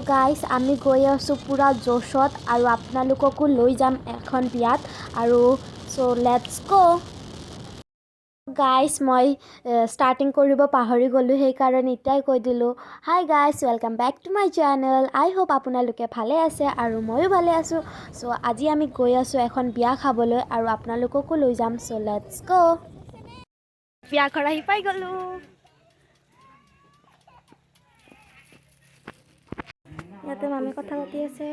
Guys আমি গৈ আছোঁ পুৰা জোশত আৰু আপোনালোককো লৈ যাম এখন বিয়াত আৰু লেটছ গ' গাইজ মই ষ্টাৰ্টিং কৰিব পাহৰি গ'লোঁ সেইকাৰণে এতিয়াই কৈ দিলোঁ hi guys welcome back to my channel I hope আপোনালোকে ভালে আছে আৰু ময়ো ভালে আছোঁ আজি আমি গৈ আছোঁ এখন বিয়া খাবলৈ আৰু আপোনালোককো লৈ যাম লেটছ গ' বিয়া ঘৰ আহি পাই গ'লোঁ ইয়াতে মামী কথা পাতি আছে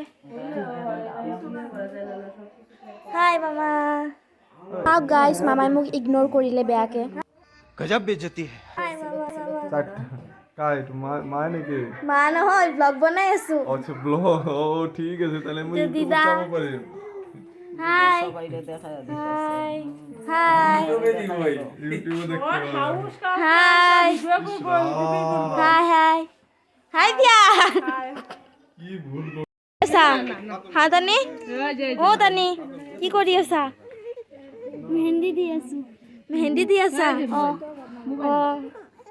হাই মামা গাইজ মামাই মোক ইগনোৰ কৰিলে বেয়াকে गजब बेइज्जती है হাই মামা काय तू माय नेকি মা নহয় ব্লগ বনাই আছো আচ্ছা ব্লগ ও ঠিক আছে তাহলে মই ইউটিউব দিদা। চাব পাৰিম হাই হাই হাই ইউটিউবে দিব ভাই ইউটিউবে দেখতে হাই হাই হাই হাই দিয়া কি ভুল আছা হা তানি ও তানি কি কৰি আছা মেহেন্দি দি আছা অ অ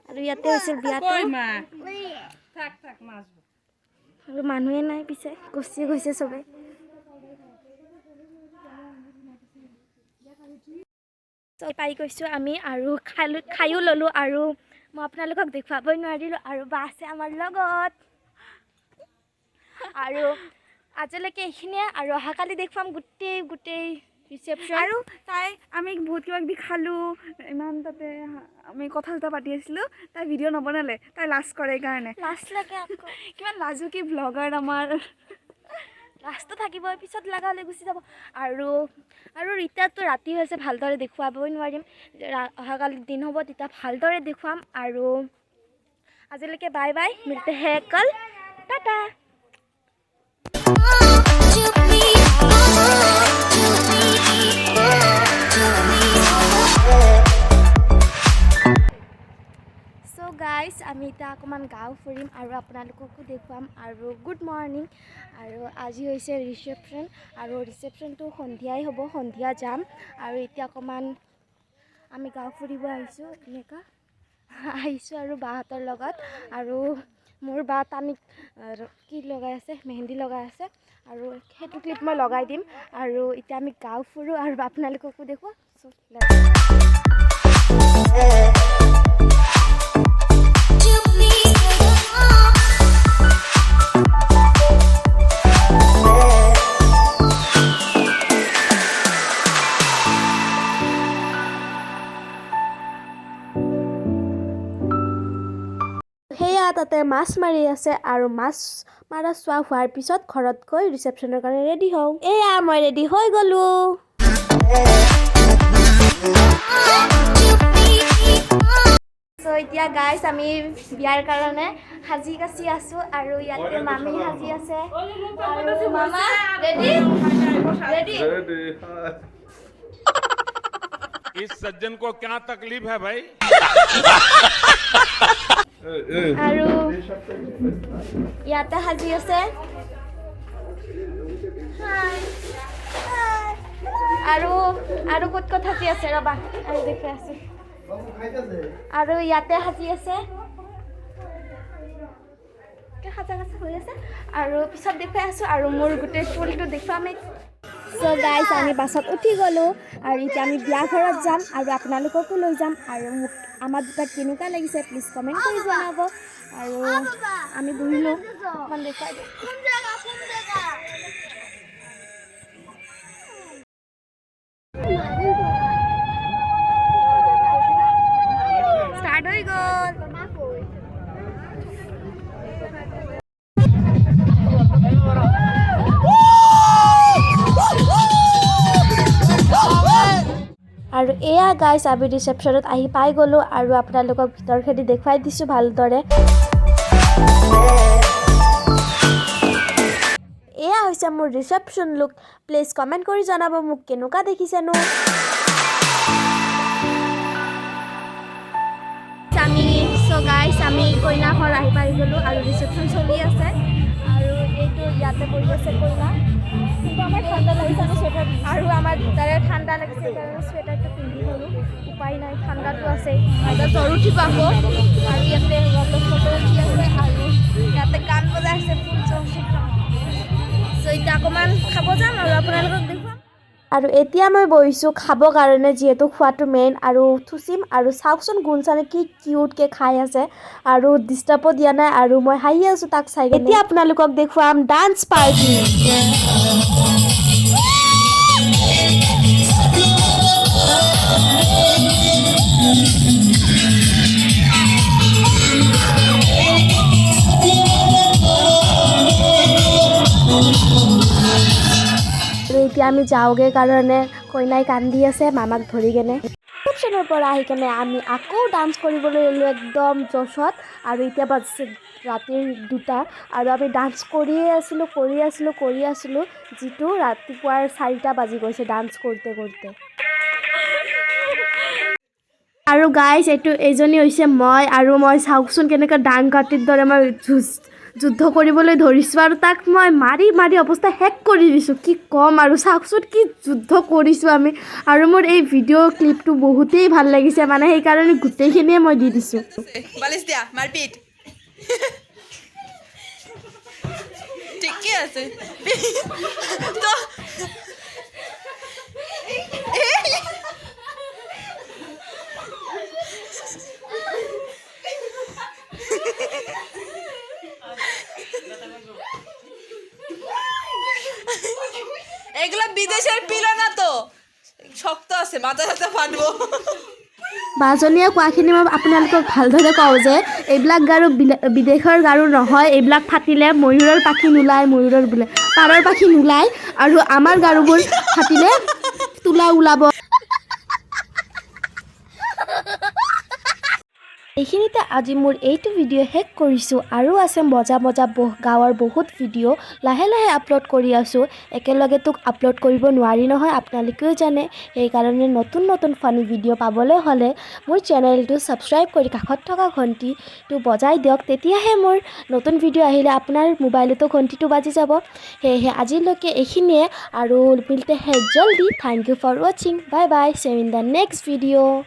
আৰু ইয়াতে হৈছিল বিয়াটো আৰু মানুহে নাই পিছে গুচি গৈছে চবে পাই গৈছোঁ আমি আৰু খায়ো ল'লোঁ আৰু মই আপোনালোকক দেখুৱাবই নোৱাৰিলোঁ আৰু বা আছে আমাৰ লগত আৰু আজিলৈকে এইখিনিয়ে আৰু অহাকালি দেখুৱাম গোটেই ৰিচেপশ্যন আৰু তাই আমি বহুত কিবা কিবি খালোঁ ইমান তাতে আমি কথা চথা পাতি আছিলোঁ তাই ভিডিঅ' নবনালে তাই লাজ কৰে সেইকাৰণে লাষ্ট লাগে আকৌ কিমান লাজুকী ব্লগাৰ আমাৰ লাষ্টটো থাকিবই পিছত লগা হ'লে গুচি যাব আৰু এতিয়াতো ৰাতি হৈছে ভালদৰে দেখুৱাবই নোৱাৰিম অহাকালি দিন হ'ব তেতিয়া ভালদৰে দেখুৱাম আৰু আজিলৈকে বাই বাই মিলতে হে কল টাটা গাইজ আমি এতিয়া অকণমান গাঁও ফুৰিম আৰু আপোনালোককো দেখুৱাম আৰু গুড মৰ্ণিং আৰু আজি হৈছে ৰিচেপশ্যন আৰু ৰিচেপশ্যনটো সন্ধিয়াই হ'ব সন্ধিয়া যাম আৰু এতিয়া অকণমান আমি গাঁও ফুৰিব আহিছোঁ এনেকুৱা আহিছোঁ আৰু বাহঁতৰ লগত আৰু মোৰ বা তানিক কি লগাই আছে মেহেন্দি লগাই আছে আৰু সেইটো ক্লিপ মই লগাই দিম আৰু এতিয়া আমি গাঁও ফুৰোঁ আৰু আপোনালোককো দেখুৱাম সেয়া তাতে মাছ মাৰি আছে আৰু মাছ মাৰা চোৱা হোৱাৰ পিছত ঘৰত গৈ ৰিচেপশ্যনৰ কাৰণে ৰেডি হওঁ এয়া মই ৰেডি হৈ গ'লোঁ এতিয়া গাইজ আমি বিয়াৰ কাৰণে সাজি কাচি আছোঁ আৰু ইয়াতে মামী সাজি আছে আৰু মামা ৰেডি इस सज्जन को क्या तकलीफ है भाई আৰু ইয়াতে সাজি আছে আৰু ক'ত সাজি আছে ৰ'বা আৰু দেখি আছোঁ আৰু ইয়াতে সাজি আছে সাজা কাচা হৈ আছে আৰু পিছত দেখুৱাই আছোঁ আৰু মোৰ গোটেই ফুলটো দেখুৱামেই গাইজ আমি বাছত উঠি গ'লোঁ আৰু এতিয়া আমি বিয়া ঘৰত যাম আৰু আপোনালোককো লৈ যাম আৰু মোক আমাৰ দুটাত কেনেকুৱা লাগিছে প্লিজ কমেণ্ট কৰি জনাব আৰু আমি বহিলোঁ অকণমান দেখুৱাই দিওঁ ষ্টাৰ্ট হৈ গ'ল আৰু এয়া গাইজ আমি ৰিচেপশ্যনত আহি পাই গ'লোঁ আৰু আপোনালোকক ভিতৰখিনি দেখুৱাই দিছোঁ ভালদৰে এয়া হৈছে মোৰ ৰিচেপশ্যন লুক প্লিজ কমেণ্ট কৰি জনাব মোক কেনেকুৱা দেখিছেনো আমি কইনা ঘৰ আহি পাই গ'লোঁ আৰু ৰিচেপশ্যন চলি আছে আৰু এইটো ইয়াতে বহি আছে কইনা কিন্তু আমাৰ ঠাণ্ডা লাগিছে আমি চুৱেটাৰ আৰু আমাৰ তাৰে ঠাণ্ডা লাগিছে সেইকাৰণে চুৱেটাৰটো পিন্ধি গ'লোঁ উপায় নাই ঠাণ্ডাটো আছেই এটা জ্বৰ উঠিব আকৌ আৰু ইয়াতে ফটো উঠি আছে আৰু ইয়াতে গান বজাই আছে ফুল খাব যাম আৰু আপোনালোকক দেখুৱাম। আৰু এতিয়া মই বহিছোঁ খাবৰ কাৰণে, যিহেতু খোৱাটো মেইন। আৰু থুচিম আৰু চাওকচোন গুলচানে কি কিউটকৈ খাই আছে আৰু ডিষ্টাৰ্বো দিয়া নাই আৰু মই হাঁহি আছোঁ তাক চাই। এতিয়া আপোনালোকক দেখুৱাম ডান্স পাৰ্টি। আৰু এতিয়া আমি যাওঁগৈ কাৰণে কইনাই কান্দি আছে মামাক ধৰি কেনে। ৰিচেপশ্যনৰ পৰা আহি কেনে আমি আকৌ ডান্স কৰিবলৈ ল'লোঁ একদম জছত। আৰু এতিয়া বাজিছে ৰাতিৰ 2টা আৰু আমি ডান্স কৰিয়ে আছিলোঁ যিটো ৰাতিপুৱাৰ 4টা বাজি গৈছে ডান্স কৰোঁতে। আৰু গাইজ এইজনী হৈছে মই। আৰু মই চাওকচোন কেনেকৈ ডাং কাটিৰ দৰে মই যুদ্ধ কৰিবলৈ ধৰিছোঁ আৰু তাক মই মাৰি অৱস্থা শেষ কৰি দিছোঁ। কি ক'ম আৰু চাওকচোন কি যুদ্ধ কৰিছোঁ আমি। আৰু মোৰ এই ভিডিঅ' ক্লিপটো বহুতেই ভাল লাগিছে, মানে সেইকাৰণে গোটেইখিনিয়ে মই দি দিছোঁ। বালিশ দিয়া মারপিট ঠিকই আছে তো এগুলা বিদেশের পিলা না তো শক্ত আছে মাথা সাথে ফাটবো। বাজনীয়ে কোৱাখিনি মই আপোনালোকক ভালদৰে কওঁ যে এইবিলাক গাৰু বিদেশৰ গাৰু নহয়, এইবিলাক ফাটিলে ময়ূৰৰ পাখি নোলায়, ময়ূৰৰ বোলে পাৰৰ পাখি নোলায়। আৰু আমাৰ গাৰুবোৰ ফাটিলে তোলা ওলাব। এইখিনিতে আজি মোৰ এইটো ভিডিঅ' শেষ কৰিছোঁ। আৰু আছে মজা গাঁৱৰ বহুত ভিডিঅ' লাহে আপলোড কৰি আছোঁ। একেলগে তোক আপলোড কৰিব নোৱাৰি নহয়, আপোনালোকেও জানে। সেইকাৰণে নতুন ফানি ভিডিঅ' পাবলৈ হ'লে মোৰ চেনেলটো ছাবস্ক্ৰাইব কৰি কাষত থকা ঘণ্টিটো বজাই দিয়ক। তেতিয়াহে মোৰ নতুন ভিডিঅ' আহিলে আপোনাৰ মোবাইলতো ঘণ্টিটো বাজি যাব। সেয়েহে আজিলৈকে এইখিনিয়ে আৰু মিলতে হে জল্দি। থেংক ইউ ফৰ ৱাচিং। Bye bye. See you in the next video'.